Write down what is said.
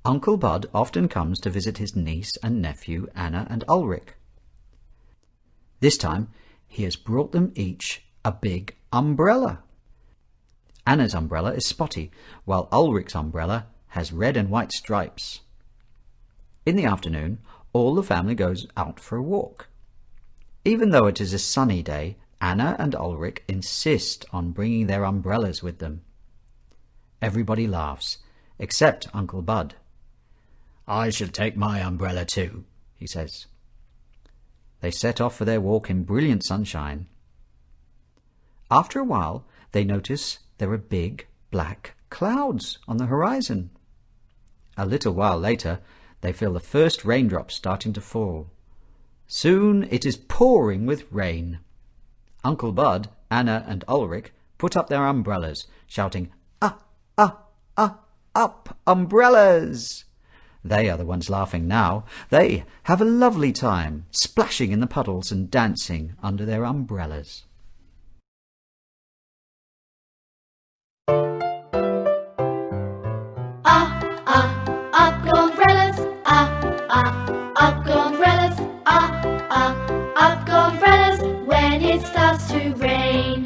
Uncle Bud often comes to visit his niece and nephew Anna and Ulrich. This time he has brought them each a big umbrella. Anna's umbrella is spotty, while Ulrich's umbrella has red and white stripes. In the afternoon, all the family goes out for a walk. Even though it is a sunny day, Anna and Ulrich insist on bringing their umbrellas with them. Everybody laughs, except Uncle Bud. "I shall take my umbrella too," he says. They set off for their walk in brilliant sunshine. After a while, they notice there are big black clouds on the horizon. A little while later, they feel the first raindrops starting to fall. Soon it is pouring with rain. Uncle Bud, Anna and Ulrich put up their umbrellas, shouting, up, umbrellas! They are the ones laughing now. They have a lovely time, splashing in the puddles and dancing under their umbrellas. Up go umbrellas, up go umbrellas, up go umbrellas when it starts to rain.